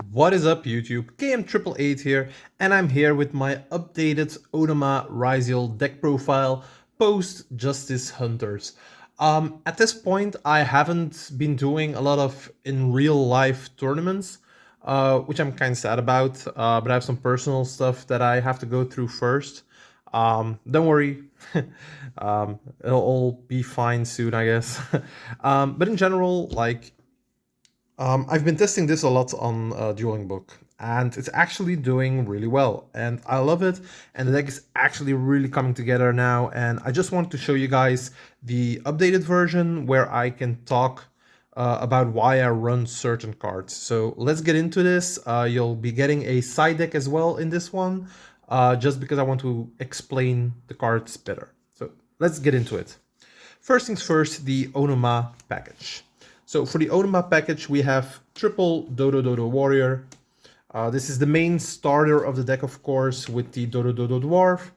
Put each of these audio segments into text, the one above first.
What is up, YouTube? KM888 here, and I'm here with my updated Onomat Ryzeal deck profile post Justice Hunters. At this point, I haven't been doing a lot of in real life tournaments, which I'm kind of sad about, but I have some personal stuff that I have to go through first. Don't worry, it'll all be fine soon, I guess. But in general, I've been testing this a lot on Dueling Book, and it's actually doing really well, and I love it, and the deck is actually really coming together now, and I just want to show you guys the updated version where I can talk about why I run certain cards. So let's get into this. You'll be getting a side deck as well in this one, just because I want to explain the cards better. So let's get into it. First things first, the Onomat package. So for the Onomat package, we have triple Dodo Dodo Warrior. This is the main starter of the deck, of course, with the Dodo Dodo Dwarf.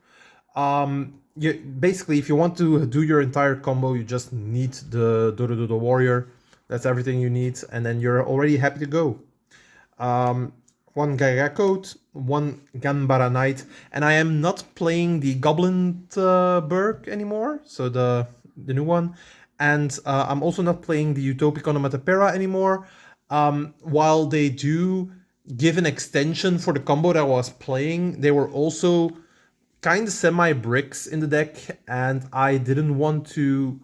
Basically, if you want to do your entire combo, you just need the Dodo Dodo Warrior. That's everything you need, and then you're already happy to go. One Gaga Coat, one Ganbara Knight, and I am not playing the Goblin Berg anymore, so the new one. And I'm also not playing the Utopic Onomatopera anymore. While they do give an extension for the combo that I was playing, they were also kind of semi-bricks in the deck, and I didn't want to...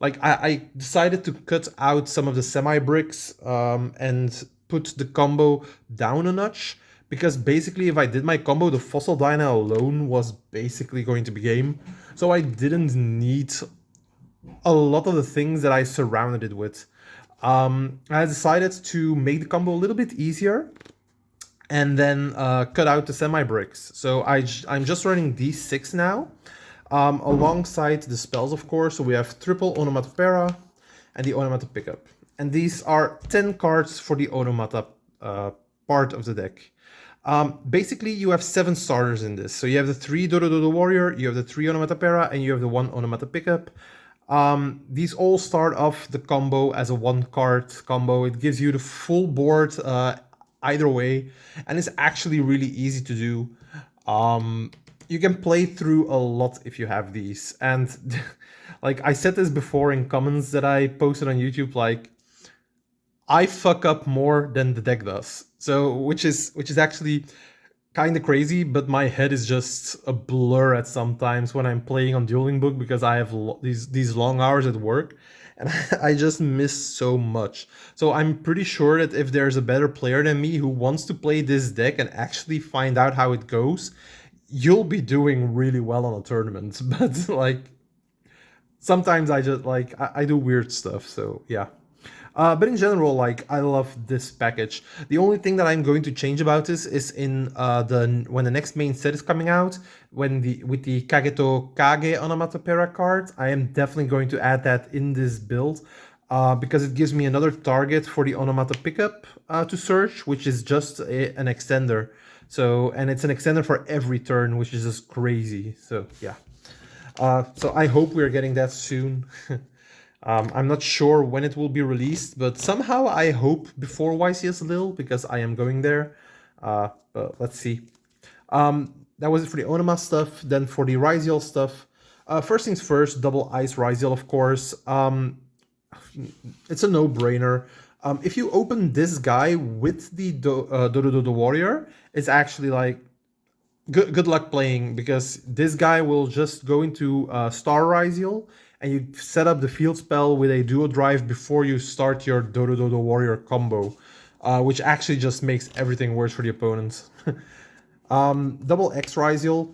I decided to cut out some of the semi-bricks and put the combo down a notch, because basically if I did my combo, the Fossil Dyna alone was basically going to be game. So I didn't need a lot of the things that I surrounded it with. I decided to make the combo a little bit easier and then cut out the semi-bricks. So I'm just running these 6 now, alongside the spells, of course. So we have triple Onomatopera and the Onomata Pickup. And these are 10 cards for the Onomata part of the deck. Basically, you have 7 starters in this. So you have the 3 Dodo Dodo Warrior, you have the 3 Onomatopera, and you have the 1 Onomata Pickup. These all start off the combo as a 1-card combo. It gives you the full board either way, and it's actually really easy to do. You can play through a lot if you have these, and like I said this before in comments that I posted on YouTube, like I fuck up more than the deck does. So which is actually kind of crazy, but my head is just a blur at sometimes when I'm playing on Dueling Book, because I have these long hours at work, and I just miss so much. So I'm pretty sure that if there's a better player than me who wants to play this deck and actually find out how it goes, you'll be doing really well on a tournament. But like sometimes I just I do weird stuff, so yeah. But in general, like, I love this package. The only thing that I'm going to change about this is in when the next main set is coming out, with the Kageto Kage Onomatopera card, I am definitely going to add that in this build, because it gives me another target for the Onomata Pickup to search, which is just an extender. So, and it's an extender for every turn, which is just crazy. So yeah. So I hope we're getting that soon. I'm not sure when it will be released, but somehow I hope before YCS Lille, because I am going there. But let's see. That was it for the Onomat stuff. Then for the Ryzeal stuff, first things first, double ice Ryzeal, of course. It's a no-brainer. If you open this guy with the Dodo Dodo Warrior, it's actually like good luck playing, because this guy will just go into Star Ryzeal, and you set up the field spell with a duo drive before you start your Dodo Dodo Warrior combo, which actually just makes everything worse for the opponents. Double X Ryzeal.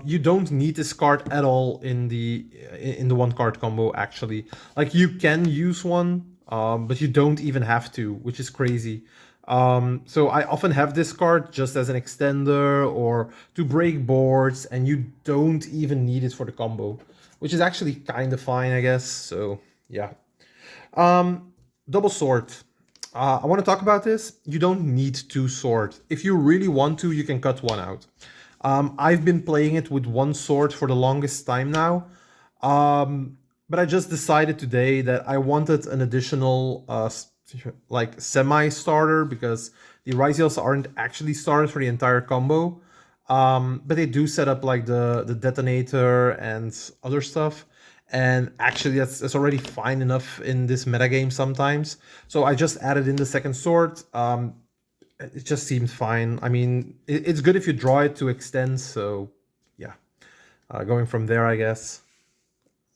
You don't need this card at all in the 1-card combo, actually. Like, you can use one, but you don't even have to, which is crazy. So I often have this card just as an extender or to break boards, and you don't even need it for the combo, which is actually kind of fine, I guess. So yeah. Double sword. I want to talk about this. You don't need 2 sword. If you really want to, you can cut one out. I've been playing it with 1 sword for the longest time now. But I just decided today that I wanted an additional like semi-starter, because the Ryzeals aren't actually starters for the entire combo. But they do set up like the detonator and other stuff. And actually that's already fine enough in this metagame sometimes. So I just added in the second sword. It just seems fine. I mean, it's good if you draw it to extend, so yeah. Going from there, I guess.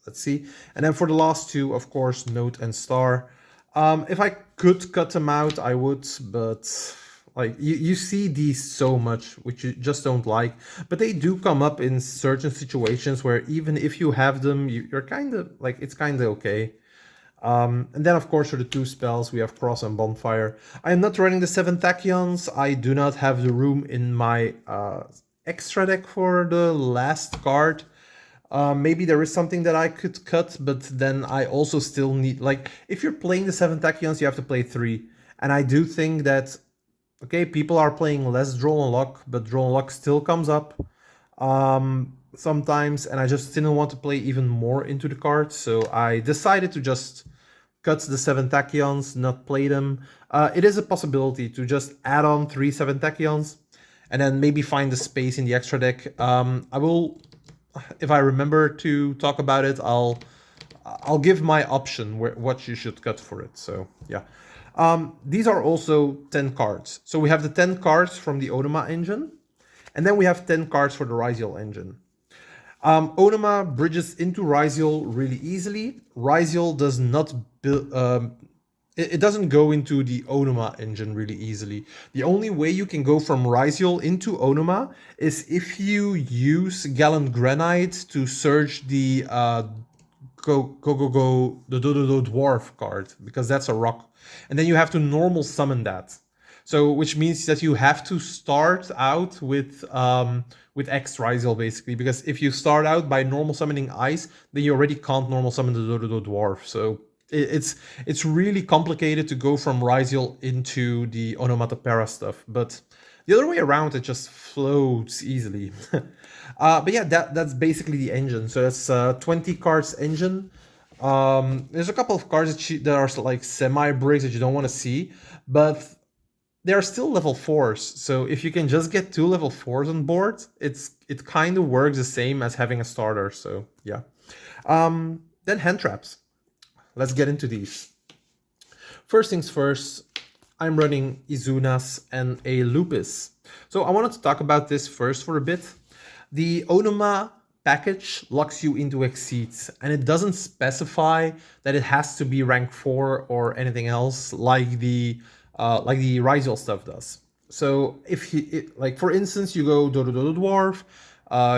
Let's see. And then for the last two, of course, Note and Star. If I could cut them out, I would, but like you see these so much, which you just don't like. But they do come up in certain situations where even if you have them, you're kind of like, it's kind of okay. And then, of course, for the two spells, we have Cross and Bonfire. I am not running the 7 Tachyons. I do not have the room in my extra deck for the last card. Maybe there is something that I could cut, but then I also still need, like, if you're playing the 7 Tachyons, you have to play 3. And I do think that, okay, people are playing less Draw and Lock, but Draw and Lock still comes up sometimes, and I just didn't want to play even more into the cards, so I decided to just cut the 7 Tachyons, not play them. It is a possibility to just add on 3 7 Tachyons, and then maybe find the space in the extra deck. I will, if I remember to talk about it, I'll give my option what you should cut for it. So yeah, these are also 10 cards. So we have the 10 cards from the Onomat engine, and then we have 10 cards for the Ryzeal engine. Onomat bridges into Ryzeal really easily. Ryzeal does not build. It doesn't go into the Onomat engine really easily. The only way you can go from Ryzeal into Onomat is if you use Gallant Granite to search the the Do Dwarf card, because that's a rock, and then you have to normal summon that. So, which means that you have to start out with X Ryzeal basically, because if you start out by normal summoning Ice, then you already can't normal summon the Do Dwarf. So it's really complicated to go from Ryzeal into the Onomatopera stuff, but the other way around, it just floats easily. But yeah, that's basically the engine. So that's 20 cards engine. There's a couple of cards that are like semi-breaks that you don't want to see, but they are still level 4s. So if you can just get 2 level 4s on board, it kind of works the same as having a starter. So yeah. Then hand traps. Let's get into these. First things first, I'm running Izunas and a Lupus. So I wanted to talk about this first for a bit. The Onomat package locks you into Exceeds, and it doesn't specify that it has to be rank 4 or anything else like the Ryzeal stuff does. So if like for instance, you go Do Dwarf,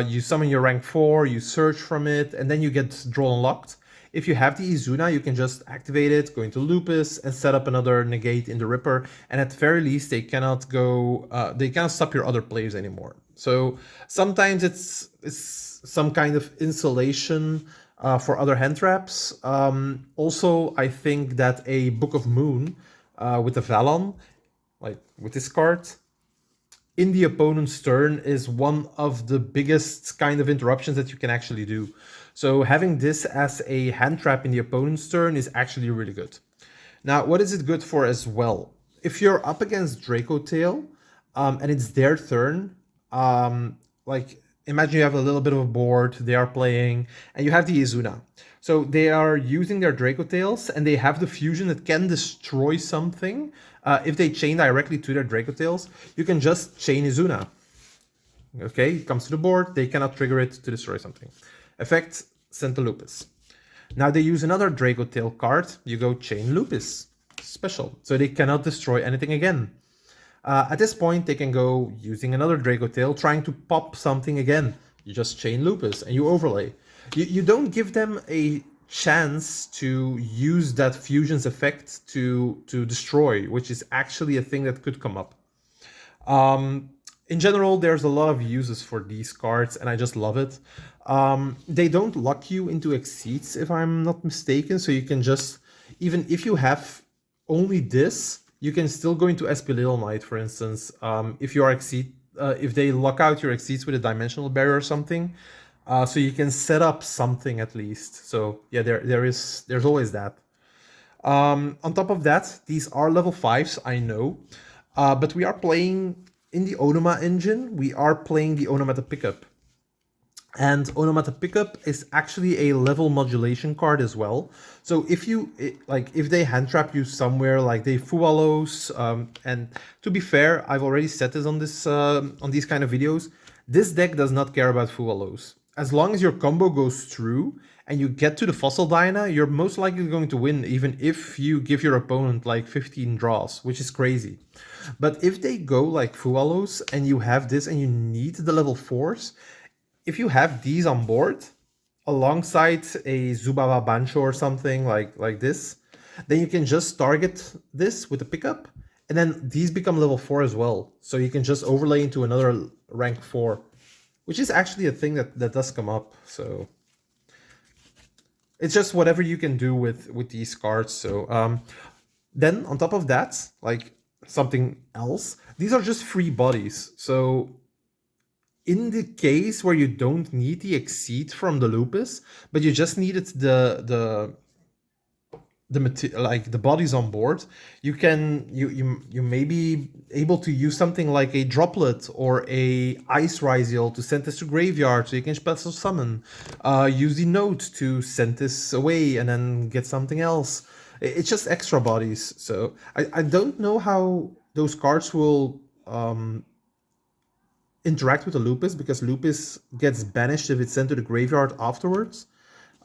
you summon your rank 4, you search from it, and then you get Draw Unlocked. If you have the Izuna, you can just activate it, go into Lupus, and set up another negate in the Ripper. And at the very least, they cannot go, they cannot stop your other players anymore. So sometimes it's some kind of insulation for other hand traps. Also, I think that a Book of Moon with the Valon, like with this card, in the opponent's turn is one of the biggest kind of interruptions that you can actually do. So having this as a hand trap in the opponent's turn is actually really good. Now, what is it good for as well? If you're up against Draco Tail and it's their turn, like imagine you have a little bit of a board, they are playing, and you have the Izuna. So they are using their Draco Tails, and they have the fusion that can destroy something. If they chain directly to their Draco Tails, you can just chain Izuna. Okay, it comes to the board, they cannot trigger it to destroy something. Effect, send to Lupus. Now they use another Draco Tail card, you go chain Lupus. Special, so they cannot destroy anything again. At this point, they can go using another Draco Tail, trying to pop something again. You just chain Lupus and you overlay. You don't give them a chance to use that fusion's effect to destroy, which is actually a thing that could come up. In general, there's a lot of uses for these cards, and I just love it. They don't lock you into Exceeds, if I'm not mistaken, so you can just, even if you have only this, you can still go into SP Little Knight, for instance, if you are if they lock out your Exceeds with a Dimensional Barrier or something. So you can set up something at least. So yeah, there's always that. On top of that, these are level 5s, I know, but we are playing in the Onomat engine, we are playing the Onomat pickup. And Onomat pickup is actually a level modulation card as well. So if you, if they hand trap you somewhere, like they Fualos, and to be fair, I've already said this on these kind of videos, this deck does not care about Fualos. As long as your combo goes through and you get to the Fossil Dyna, you're most likely going to win, even if you give your opponent like 15 draws, which is crazy. But if they go like Fualos and you have this and you need the level 4s, if you have these on board alongside a Zubaba Bancho or something like this, then you can just target this with a pickup, and then these become level 4 as well. So you can just overlay into another rank 4, which is actually a thing that does come up. So it's just whatever you can do with these cards. So then on top of that, like something else, these are just free bodies. So in the case where you don't need the Exceed from the Lupus, but you just needed the bodies on board, you may be able to use something like a Droplet or a Ice Ryzeal to send this to graveyard so you can special summon. Use the Note to send this away and then get something else. It's just extra bodies. So I don't know how those cards will interact with the Lupus, because Lupus gets banished if it's sent to the graveyard afterwards.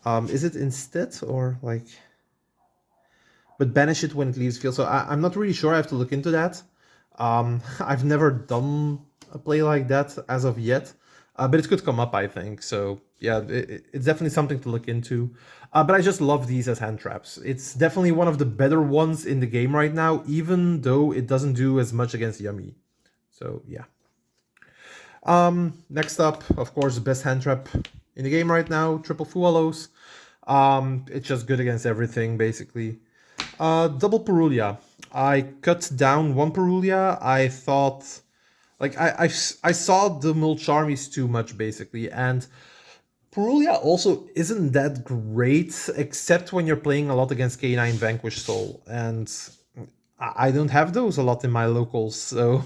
Is it instead, or like... But banish it when it leaves field. So I'm not really sure. I have to look into that. I've never done a play like that as of yet. But it could come up, I think. So yeah, it's definitely something to look into. But I just love these as hand traps. It's definitely one of the better ones in the game right now, even though it doesn't do as much against Yummy. So yeah. Next up, of course, the best hand trap in the game right now, Triple Fualos. It's just good against everything, basically. Double Perulia. I cut down one Perulia. I thought, like, I saw the Mulcharmies too much, basically, and Perulia also isn't that great, except when you're playing a lot against K9 Vanquish Soul, and I don't have those a lot in my locals, so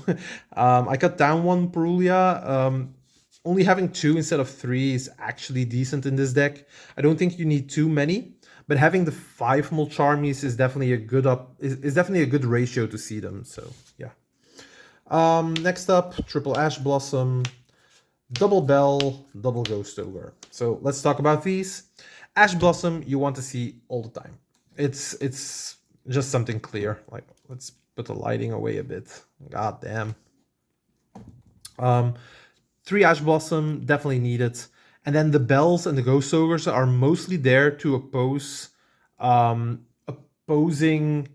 I cut down one Perulia. Only having 2 instead of 3 is actually decent in this deck. I don't think you need too many, but having the 5 Mulcharmies is definitely a good is definitely a good ratio to see them. So yeah. Next up, Triple Ash Blossom, Double Bell, Double Ghost Ogre. So let's talk about these. Ash Blossom you want to see all the time. It's just something clear. Like, let's put the lighting away a bit. God damn. 3 Ash Blossom, definitely needed. And then the Bells and the Ghost Ogres are mostly there to oppose opposing...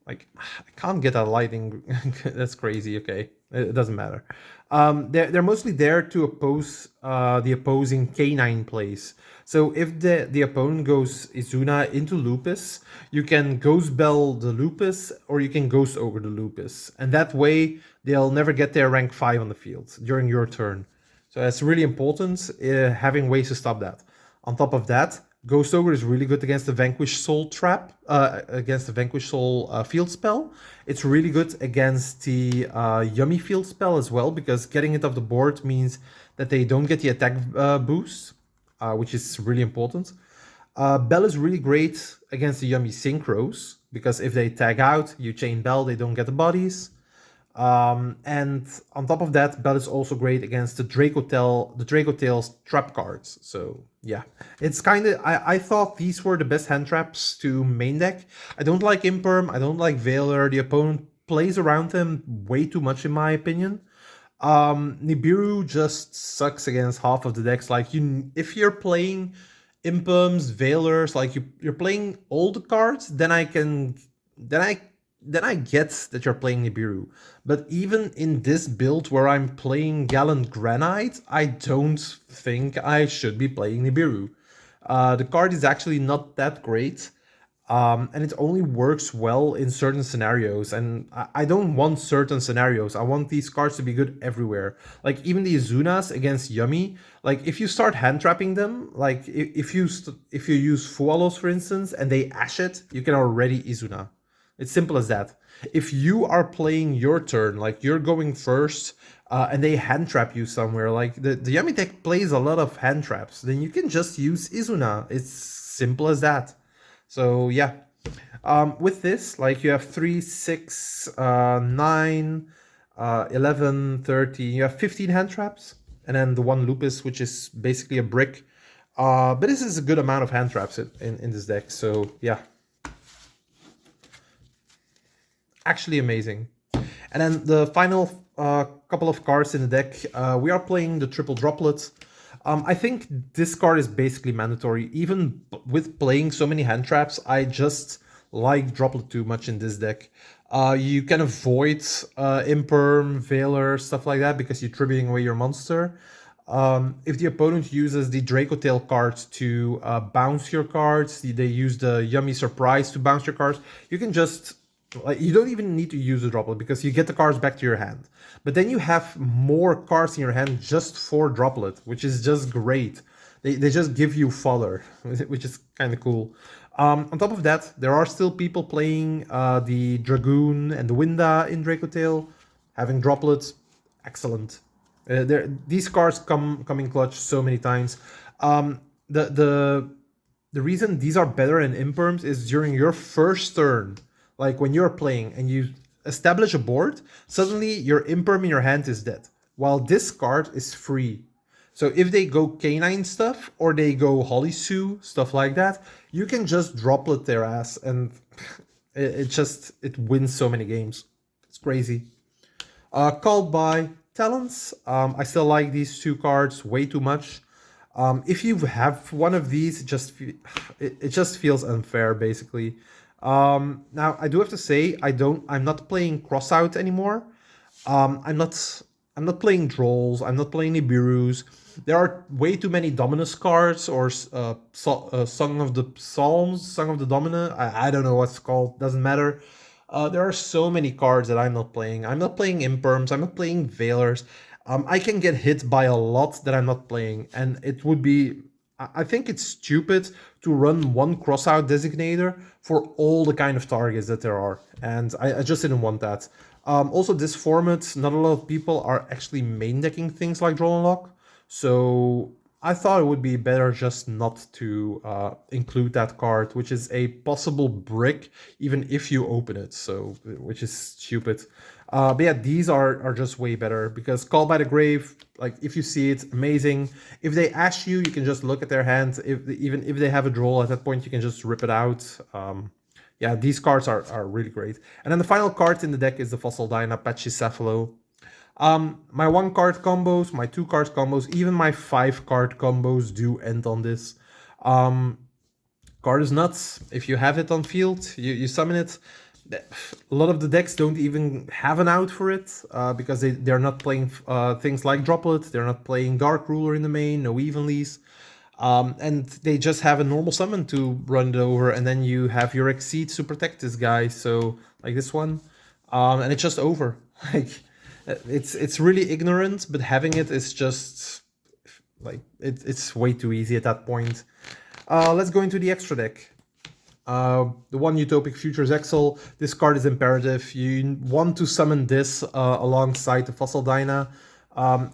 Like, I can't get that lighting. That's crazy. Okay, it doesn't matter. They're mostly there to oppose the opposing K9 plays. So if the opponent goes Izuna into Lupus, you can Ghost Bell the Lupus, or you can Ghost Ogre the Lupus, and that way they'll never get their rank 5 on the field during your turn. So that's really important, having ways to stop that. On top of that, Ghost Ogre is really good against the Vanquish Soul trap, against the Vanquish Soul field spell. It's really good against the Yummy field spell as well, because getting it off the board means that they don't get the attack boost, which is really important. Bell is really great against the Yummy Synchros, because if they tag out, you chain Bell, they don't get the bodies. And on top of that, Bell is also great against the Draco Tails trap cards. So yeah, it's kind of, I thought these were the best hand traps to main deck. I don't like Imperm, I don't like Veiler. The opponent plays around them way too much in my opinion. Nibiru just sucks against half of the decks. Like, if you're playing Imperms, Veilers, like you're playing all the cards, then I get that you're playing Nibiru. But even in this build where I'm playing Gallant Granite, I don't think I should be playing Nibiru. The card is actually not that great. And it only works well in certain scenarios. And I don't want certain scenarios. I want these cards to be good everywhere. Like even the Izunas against Yummy. Like if you start hand trapping them, like if you use Fualos for instance, and they ash it, you can already Izuna. It's simple as that. If you are playing your turn, like you're going first, and they hand trap you somewhere, like the Yummy deck plays a lot of hand traps, then you can just use Izuna. It's simple as that. So yeah, with this, like you have 3, 6, 9, 11, 13, you have 15 hand traps, and then the one Lupus, which is basically a brick. But this is a good amount of hand traps in this deck, so yeah. Actually amazing. And then the final couple of cards in the deck, we are playing the triple droplet. I think this card is basically mandatory. Even with playing so many hand traps, I just like droplet too much in this deck. You can avoid Imperm, Veiler, stuff like that because you're tributing away your monster. If the opponent uses the Draco Tail cards to bounce your cards, they use the Yummy Surprise to bounce your cards, you can just... Like, you don't even need to use the droplet because you get the cards back to your hand. But then you have more cards in your hand just for droplet, which is just great. They just give you fodder, which is kind of cool. On top of that, there are still people playing the Dragoon and the Winda in Draco Tail, having droplets. Excellent. These cards come in clutch so many times. The reason these are better in Imperms is during your first turn. Like when you're playing and you establish a board, suddenly your Imperm in your hand is dead, while this card is free. So if they go Canine stuff or they go Holly Sue, stuff like that, you can just droplet their ass and it wins so many games. It's crazy. Called by Talents. I still like these two cards way too much. If you have one of these, it just feels unfair, basically. Now I do have to say I'm not playing Crossout anymore. I'm not playing Drolls. I'm not playing Nibiru's. There are way too many Dominus cards or Song of the Psalms, Song of the Domina. I don't know what's called. Doesn't matter. There are so many cards that I'm not playing. I'm not playing Imperms. I'm not playing Veilers. I can get hit by a lot that I'm not playing, and it would be... I think it's stupid to run one crossout designator for all the kind of targets that there are, and I just didn't want that. Also, this format, not a lot of people are actually main decking things like Draw and Lock, so I thought it would be better just not to include that card, which is a possible brick even if you open it, so which is stupid. But yeah, these are just way better because Call by the Grave, like if you see it, amazing. If they ash you, you can just look at their hand. Even if they have a draw at that point, you can just rip it out. Yeah, these cards are really great. And then the final card in the deck is the Fossil Dyna Pachycephalo. My 1-card combos, my 2-card combos, even my 5-card combos do end on this. Card is nuts. If you have it on field, you summon it. A lot of the decks don't even have an out for it because they're not playing things like Droplet, they're not playing Dark Ruler in the main, no Evenlies, and they just have a normal summon to run it over, and then you have your Exceeds to protect this guy, so like this one, and it's just over. Like it's really ignorant, but having it is just like it's way too easy at that point. Let's go into the extra deck. The one Utopic Futures Exile, this card is imperative. You want to summon this alongside the Fossil Dyna.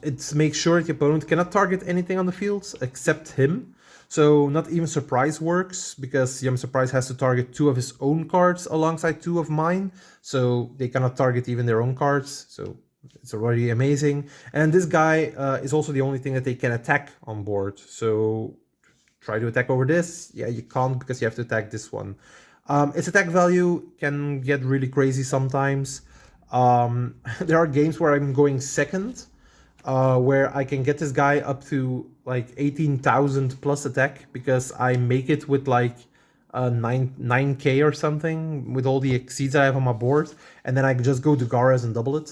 It makes sure the opponent cannot target anything on the field except him. So not even Surprise works, because Yum Surprise has to target 2 of his own cards alongside 2 of mine. So they cannot target even their own cards. So it's already amazing. And this guy is also the only thing that they can attack on board. So... try to attack over this. Yeah, you can't because you have to attack this one. Its attack value can get really crazy sometimes. There are games where I'm going second, where I can get this guy up to like 18,000 plus attack because I make it with like 9k or something with all the exceeds I have on my board, and then I just go to Garas and double it.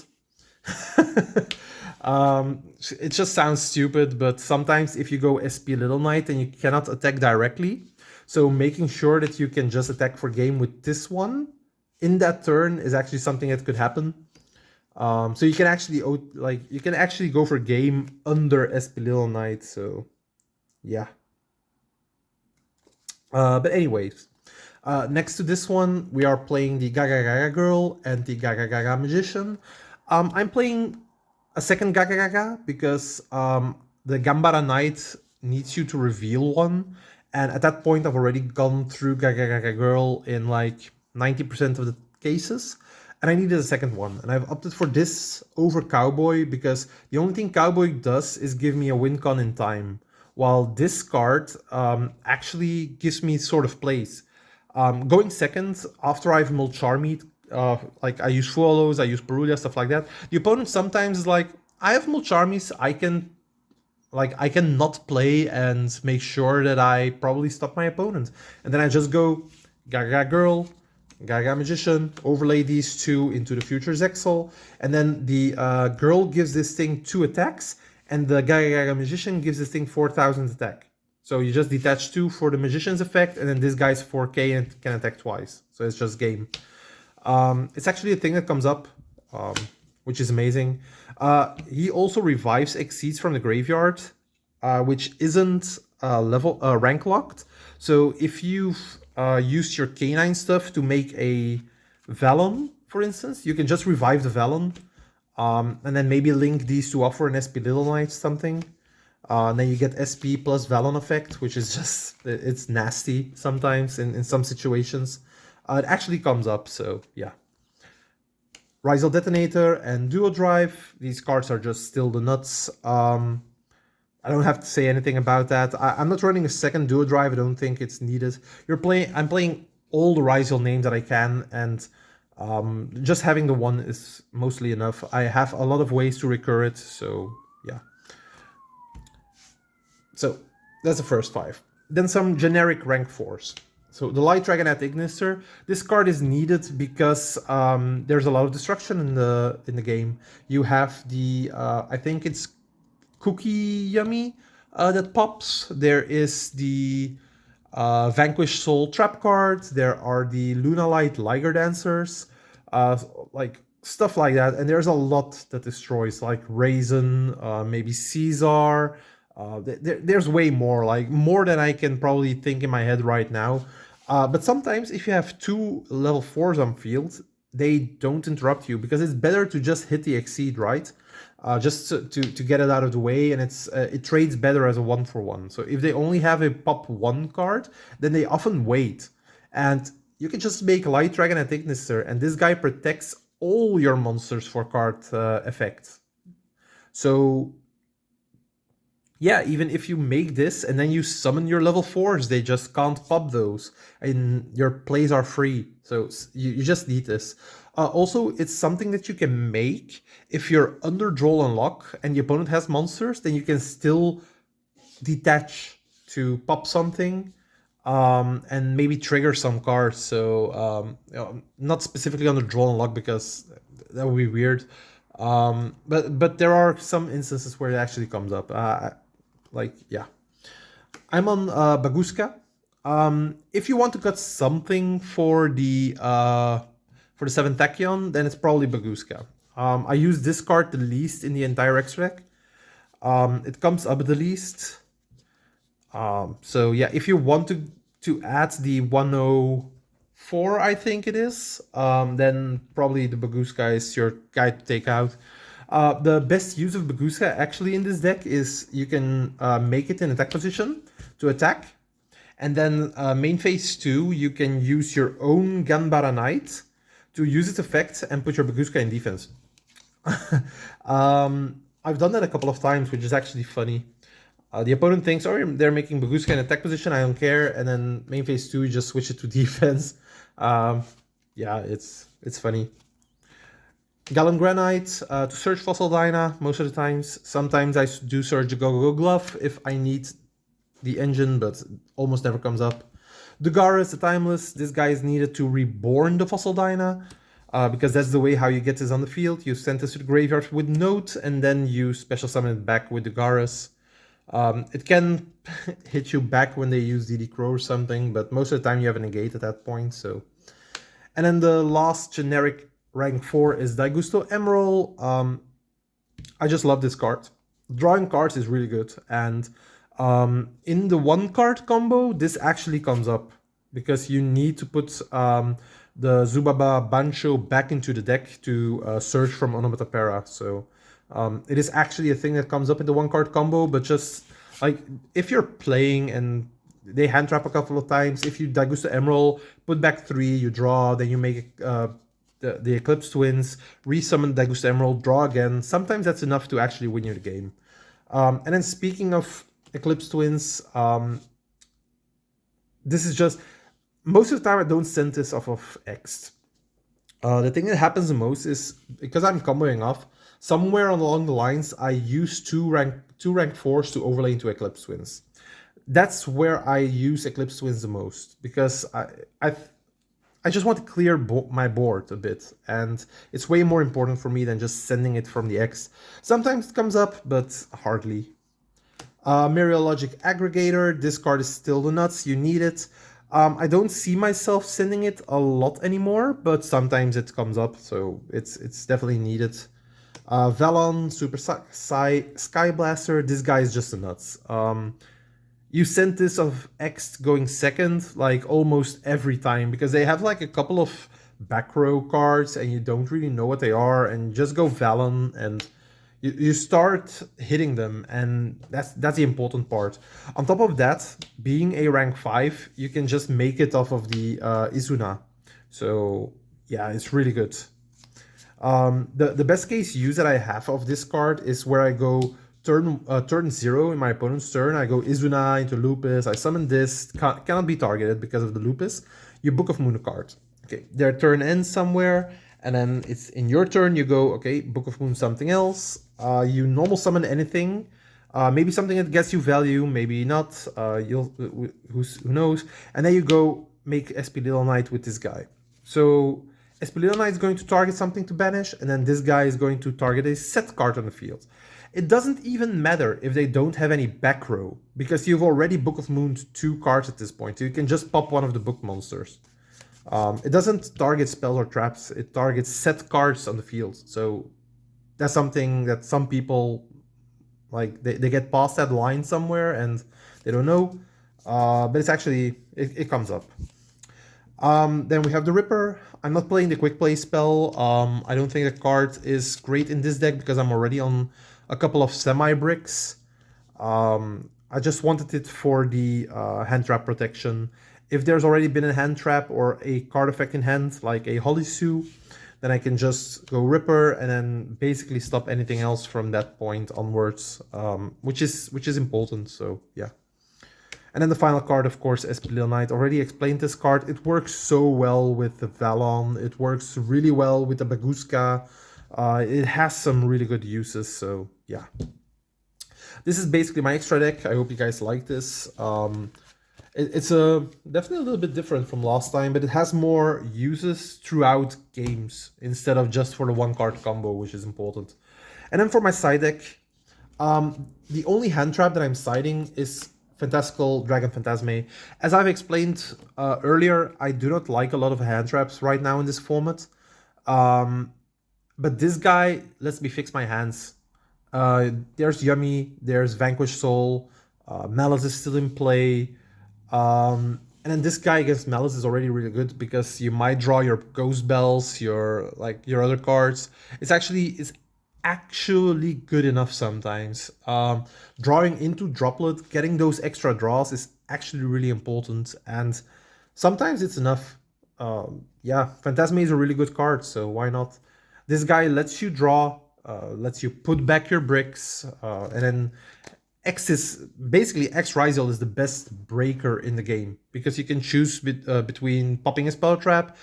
It just sounds stupid, but sometimes if you go SP Little Knight and you cannot attack directly, So making sure that you can just attack for game with this one in that turn is actually something that could happen. So you can actually go for game under SP Little Knight. So yeah. But anyways, next to this one, we are playing the Gaga Gaga Girl and the Gaga Gaga Magician. I'm playing a second Gaga Gaga because the Gambara Knight needs you to reveal one. And at that point, I've already gone through Gaga Gaga Girl in like 90% of the cases. And I needed a second one. And I've opted for this over Cowboy because the only thing Cowboy does is give me a win con in time. While this card actually gives me sort of plays. Going second, after I've Mulcharmied, like I use Fuolos, I use Perulia, stuff like that, the opponent sometimes is like, I have Mulcharmies, I can not play and make sure that I probably stop my opponent. And then I just go Gaga Girl, Gaga Magician, overlay these two into the future Zexal, and then the girl gives this thing 2 attacks, and the Gaga Gaga Magician gives this thing 4,000 attack. So you just detach 2 for the Magician's effect, and then this guy's 4k and can attack twice. So it's just game. It's actually a thing that comes up, which is amazing. He also revives Exceeds from the graveyard, which isn't rank locked. So if you've used your canine stuff to make a Vallon, for instance, you can just revive the Vallon, and then maybe link these two up for an SP Little Knight something. And then you get SP plus Vallon effect, which is just, it's nasty sometimes in some situations. It actually comes up, so yeah. Ryzeal Detonator and Duo Drive, these cards are just still the nuts. I don't have to say anything about that. I'm not running a second Duo Drive, I don't think it's needed. I'm playing all the Ryzeal names that I can, and just having the one is mostly enough. I have a lot of ways to recur it, so yeah. So that's the first 5. Then some generic rank 4s. So the Light Dragon at Ignister. This card is needed because there's a lot of destruction in the game. You have the I think it's Cookie Yummy that pops. There is the Vanquish Soul Trap card. There are the Luna Light Liger Dancers, like stuff like that. And there's a lot that destroys, like Raisin, maybe Caesar. There's way more, like more than I can probably think in my head right now. But sometimes if you have 2 level 4s on field, they don't interrupt you because it's better to just hit the Exceed, right? Just to get it out of the way, and it trades better as a 1-for-1. So if they only have a pop 1 card, then they often wait. And you can just make Light Dragon at Ignister, and this guy protects all your monsters for card effect. So yeah, even if you make this and then you summon your level 4s, they just can't pop those, and your plays are free. So you just need this. Also, it's something that you can make if you're under draw and lock and the opponent has monsters, then you can still detach to pop something and maybe trigger some cards. So not specifically under draw and lock because that would be weird. But there are some instances where it actually comes up. Yeah. I'm on Baguska. If you want to cut something for the 7th Tachyon, then it's probably Baguska. I use this card the least in the entire extra deck. It comes up the least. So yeah, if you want to add the 104, I think it is, then probably the Baguska is your guy to take out. The best use of Baguska actually in this deck is you can make it in attack position to attack, and then main phase 2 you can use your own Ganbara Knight to use its effect and put your Baguska in defense. I've done that a couple of times, which is actually funny. The opponent thinks, oh, they're making Baguska in attack position, I don't care, and then main phase 2 you just switch it to defense. Yeah, it's funny. Gallon Granite to search Fossil Dyna most of the times. Sometimes I do search the Go-Go Glove if I need the engine, but almost never comes up. Dugaris, the Timeless. This guy is needed to reborn the Fossil Dyna because that's the way how you get this on the field. You send this to the graveyard with Note and then you special summon it back with Dugaris. It can hit you back when they use DD Crow or something, but most of the time you have a negate at that point. So, and then the last generic rank 4 is Daigusto Emerald. I just love this card. Drawing cards is really good, and in the one card combo, this actually comes up because you need to put the Zubaba Bancho back into the deck to search from Onomatopera. So it is actually a thing that comes up in the one card combo, but just like if you're playing and they hand trap a couple of times, if you Daigusto Emerald, put back 3, you draw, then you make the Eclipse Twins, resummon Daigusto Emerald, draw again. Sometimes that's enough to actually win you the game. And then speaking of Eclipse Twins, this is just, most of the time I don't send this off of X. The thing that happens the most is, because I'm comboing off, somewhere along the lines, I use two rank 4s to overlay into Eclipse Twins. That's where I use Eclipse Twins the most, because I just want to clear my board a bit, and it's way more important for me than just sending it from the X. Sometimes it comes up, but hardly. Mereologic Aggregator, this card is still the nuts, you need it. I don't see myself sending it a lot anymore, but sometimes it comes up, so it's definitely needed. Velon, Super Sky Blaster, this guy is just a nuts. You send this of X going second like almost every time, because they have like a couple of back row cards and you don't really know what they are, and just go Valen and you start hitting them, and that's the important part. On top of that, being a rank 5, you can just make it off of the Izuna. So yeah, it's really good. The best case use that I have of this card is where I go turn 0 in my opponent's turn. I go Izuna into Lupus. I summon this. Cannot be targeted because of the Lupus. You Book of Moon a card. Okay, their turn ends somewhere, and then it's in your turn. You go, okay, Book of Moon something else. You normal summon anything. Maybe something that gets you value, maybe not. Who knows? And then you go make SP Little Knight with this guy. So SP Little Knight is going to target something to banish, and then this guy is going to target a set card on the field. It doesn't even matter if they don't have any back row, because you've already Book of Mooned 2 cards at this point. So you can just pop one of the book monsters. It doesn't target spells or traps, it targets set cards on the field. So that's something that some people, like, they get past that line somewhere and they don't know. But it's actually, it comes up. Then we have the Ripper. I'm not playing the quick play spell. I don't think the card is great in this deck because I'm already on a couple of semi-bricks. I just wanted it for the hand trap protection. If there's already been a hand trap or a card effect in hand, like a Holisu, then I can just go Ripper and then basically stop anything else from that point onwards, which is important, so yeah. And then the final card, of course, SP Little Knight. Already explained this card. It works so well with the Valon. It works really well with the Baguska. It has some really good uses, so yeah. This is basically my extra deck. I hope you guys like this. It's definitely a little bit different from last time, but it has more uses throughout games instead of just for the one card combo, which is important. And then for my side deck, the only hand trap that I'm siding is Fantastical Dragon Phantasme. As I've explained earlier, I do not like a lot of hand traps right now in this format. But this guy lets me fix my hands. There's Yummy, there's Vanquish Soul, Malice is still in play. And then this guy against Malice is already really good because you might draw your Ghost Bells, your other cards. It's actually good enough sometimes. Drawing into Droplet, getting those extra draws is actually really important, and sometimes it's enough. Yeah, Phantasme is a really good card, so why not? This guy lets you draw, lets you put back your bricks, and then X Ryzeal is the best breaker in the game because you can choose between popping a spell trap,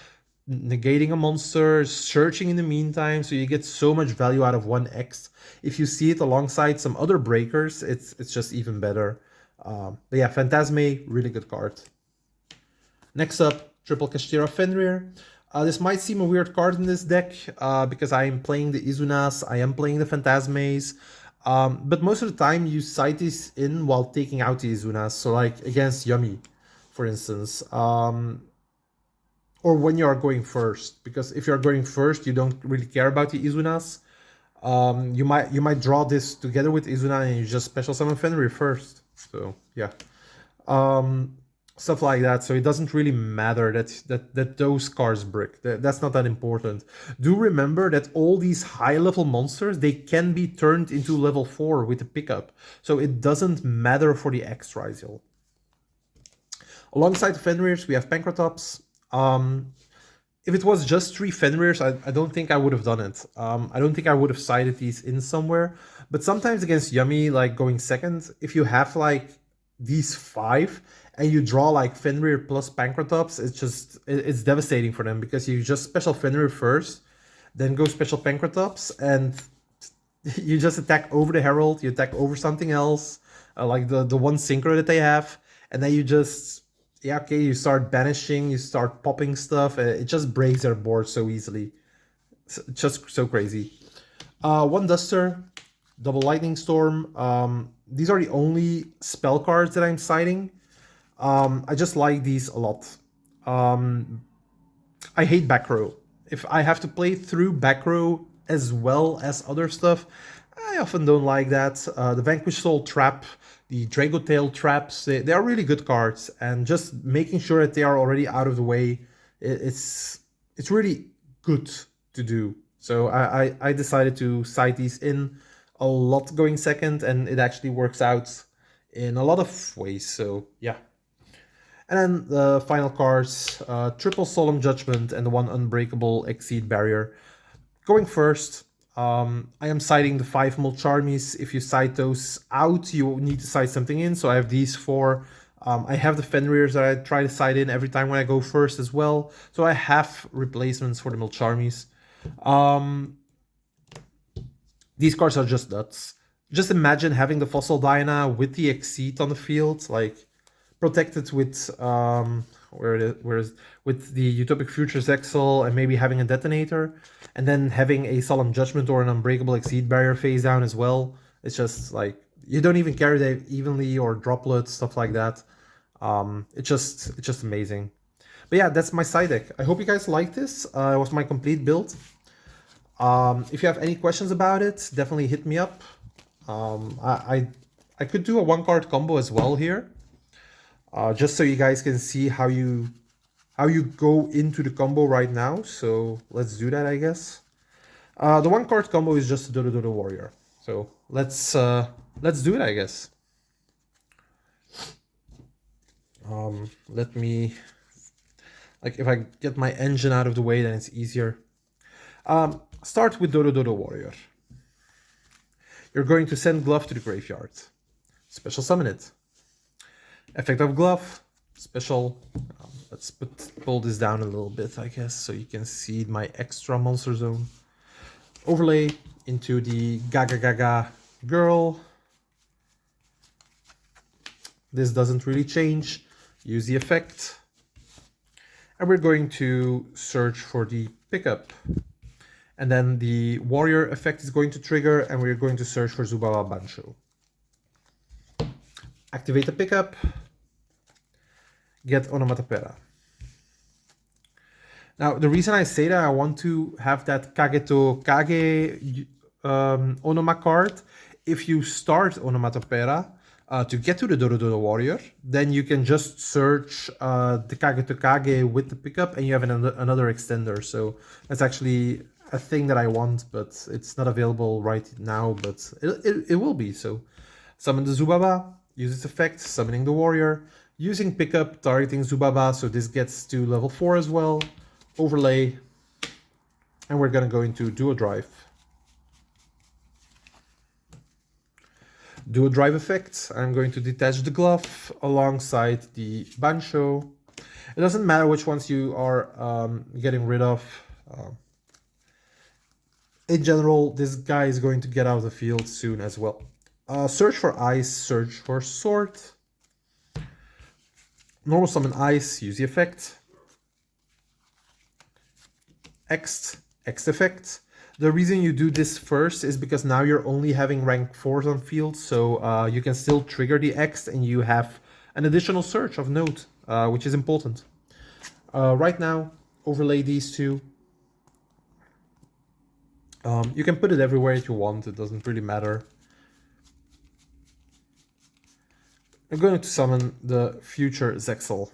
negating a monster, searching in the meantime, so you get so much value out of one X. If you see it alongside some other breakers, it's just even better. But yeah, Phantasme, really good card. Next up, Triple Kashtira Fenrir. This might seem a weird card in this deck because I am playing the Izunas, I am playing the Phantasmes. But most of the time you sight these in while taking out the Izunas. So like against Yummy, for instance. Or when you are going first. Because if you are going first, you don't really care about the Izunas. You might draw this together with Izuna and you just special summon Fenrir first. So yeah. Stuff like that. So it doesn't really matter that those cards brick. That's not that important. Do remember that all these high level monsters, they can be turned into level 4 with the pickup. So it doesn't matter for the X Ryzeal. Alongside the Fenrirs, we have Pancratops. If it was just 3 Fenrirs, I don't think I would have done it. I don't think I would have sided these in somewhere. But sometimes against Yummy, like going second, if you have like these 5 and you draw like Fenrir plus Pancratops, it's devastating for them because you just special Fenrir first, then go special Pancratops, and you just attack over the Herald, you attack over something else, like the one synchro that they have, and then you just yeah, okay, you start banishing, you start popping stuff. It just breaks their board so easily. It's just so crazy. One Duster, double Lightning Storm. These are the only spell cards that I'm citing. I just like these a lot. I hate back row. If I have to play through back row as well as other stuff, I often don't like that. The Vanquish Soul Trap, the Drago Tail Traps, they are really good cards, and just making sure that they are already out of the way, it's really good to do. So I decided to side these in a lot going second, and it actually works out in a lot of ways, so yeah. And then the final cards, triple Solemn Judgment and the one Unbreakable Exceed Barrier. Going first, I am citing the 5 Mulcharmies. If you cite those out, you need to cite something in. So I have these 4. I have the Fenrirs that I try to cite in every time when I go first as well. So I have replacements for the Mulcharmies. These cards are just nuts. Just imagine having the Fossil Diana with the Exceed on the field, like protected with with the Utopic Futures Exile and maybe having a Detonator, and then having a Solemn Judgment or an Unbreakable Exceed Barrier phase down as well. It's just like you don't even carry that evenly or droplets, stuff like that. It's just amazing. But yeah, that's my side deck. I hope you guys like this. It was my complete build. If you have any questions about it, definitely hit me up. I could do a 1-card combo as well here. Just so you guys can see how you go into the combo right now. So let's do that, I guess. The 1-card combo is just a Dodo Warrior. So let's do it, I guess. Let me, like, if I get my engine out of the way, then it's easier. Start with Dodo Warrior. You're going to send Glove to the graveyard. Special summon it. Effect of Glove, special. Let's pull this down a little bit, I guess, so you can see my extra monster zone. Overlay into the Gaga Gaga girl. This doesn't really change. Use the effect. And we're going to search for the pickup. And then the warrior effect is going to trigger, and we're going to search for Zubaba Bancho. Activate the pickup. Get Onomatopera. Now, the reason I say that I want to have that Kageto Kage Onoma card, if you start Onomatopera to get to the Dodo Warrior, then you can just search the Kageto Kage with the pickup and you have another extender. So that's actually a thing that I want, but it's not available right now, but it will be. So summon the Zubaba, use its effect, summoning the warrior, using pickup, targeting Zubaba, so this gets to level 4 as well. Overlay, and we're gonna go into Duo Drive. Duo Drive effect, I'm going to detach the glove alongside the Bancho. It doesn't matter which ones you are getting rid of. In general, this guy is going to get out of the field soon as well. Search for Ice, search for Sword. Normal summon Ice, use the effect. X effect. The reason you do this first is because now you're only having rank 4s on field, so you can still trigger the X and you have an additional search of note, which is important. Right now, overlay these two. You can put it everywhere if you want, it doesn't really matter. I'm going to summon the future Zexal.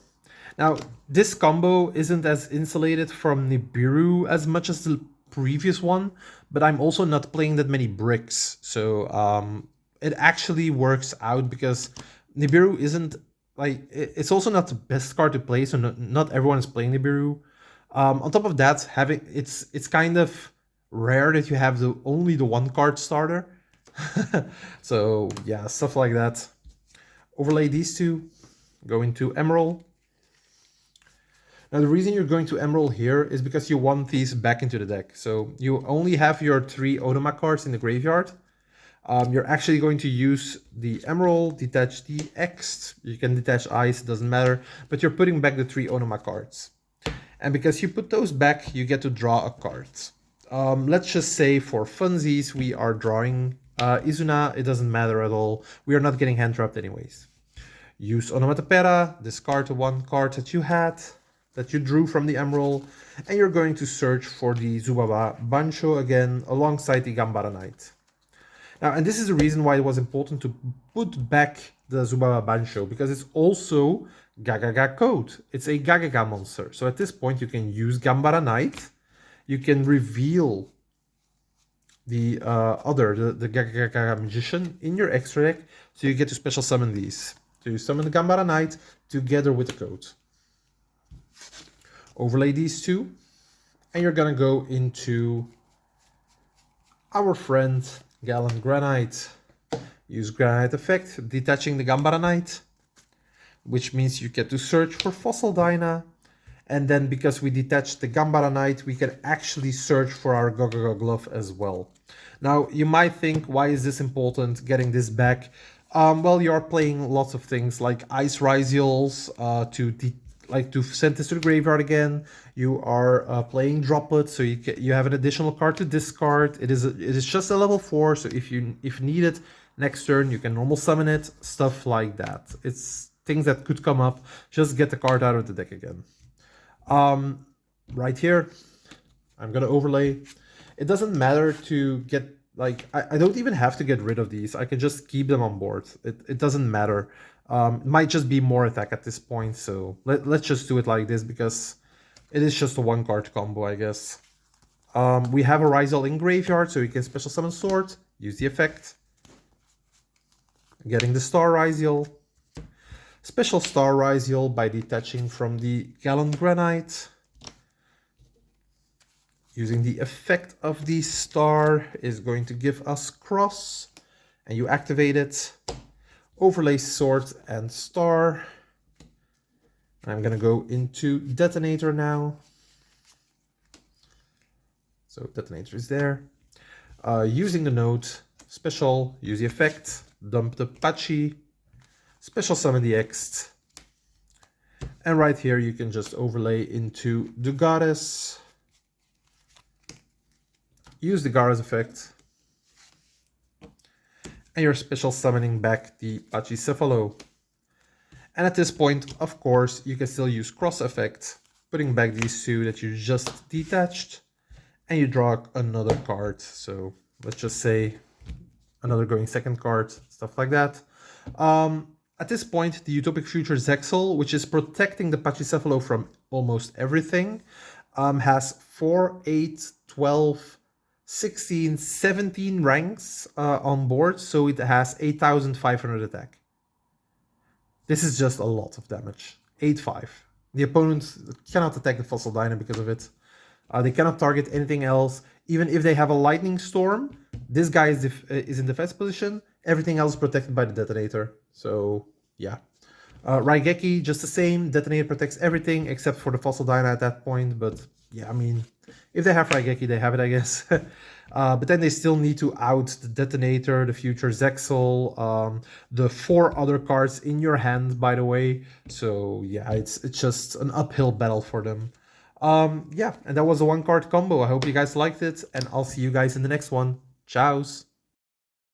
Now, this combo isn't as insulated from Nibiru as much as the previous one, but I'm also not playing that many bricks, so it actually works out because Nibiru isn't like it's also not the best card to play, so not everyone is playing Nibiru. On top of that, having it's kind of rare that you have only the one card starter, so yeah, stuff like that. Overlay these two, go into Emerald. Now the reason you're going to Emerald here is because you want these back into the deck. So you only have your 3 Onomat cards in the graveyard. You're actually going to use the Emerald, detach the X, you can detach Ice, it doesn't matter, but you're putting back the 3 Onomat cards. And because you put those back, you get to draw a card. Let's just say for funsies, we are drawing Izuna, it doesn't matter at all. We are not getting hand trapped anyways. Use Onomatopera, discard the 1 card that you had, that you drew from the Emerald, and you're going to search for the Zubaba Bancho again alongside the Gambara Knight. Now, and this is the reason why it was important to put back the Zubaba Bancho, because it's also Gagaga code. It's a Gagaga monster. So at this point you can use Gambara Knight, you can reveal the the Gagaga Magician in your extra deck, so you get to special summon these. So you summon the Gambara Knight together with the code. Overlay these two, and you're gonna go into our friend Gallant Granite. Use Granite effect, detaching the Gambara Knight, which means you get to search for Fossil Dyna, and then because we detached the Gambara Knight, we can actually search for our Gagaga Glove as well. Now, you might think, why is this important, getting this back? Well, you are playing lots of things like Ice Ryzeals to send this to the graveyard again. You are playing Droplet, so you have an additional card to discard. It is just a level 4, so if needed next turn, you can normal summon it. Stuff like that. It's things that could come up. Just get the card out of the deck again. Right here, I'm gonna overlay. It doesn't matter to get I don't even have to get rid of these. I can just keep them on board. It doesn't matter. It might just be more attack at this point, so let's just do it like this because it is just a 1-card combo, I guess. We have a Ryzeal in graveyard, so you can special summon Sword, use the effect. Getting the Star Ryzeal. Special Star Ryzeal by detaching from the Gallant Granite. Using the effect of the star is going to give us Cross, and you activate it. Overlay Sword and Star. I'm gonna go into Detonator now. So Detonator is there. Using the note, special, use the effect, dump the Pachi, special summon the X, and right here you can just overlay into the Goddess. Use the Goddess effect, and you're special summoning back the Pachycephalo. And at this point, of course, you can still use Cross effect, putting back these 2 that you just detached, and you draw another card. So let's just say another going second card, stuff like that. At this point, the Utopic Future Zexal, which is protecting the Pachycephalo from almost everything, has 4, 8, 12, 16, 17 ranks on board, so it has 8,500 attack. This is just a lot of damage. 8-5. The opponent cannot attack the Fossil Dyna because of it. They cannot target anything else. Even if they have a Lightning Storm, this guy is in defense position. Everything else is protected by the Detonator. So, yeah. Raigeki, just the same. Detonator protects everything except for the Fossil Dyna at that point, but yeah, I mean, if they have Raigeki, they have it, I guess. But then they still need to out the Detonator, the Future Zexal, the 4 other cards in your hand, by the way. So yeah, it's just an uphill battle for them. Yeah, and that was a 1 card combo. I hope you guys liked it, and I'll see you guys in the next one. Ciao.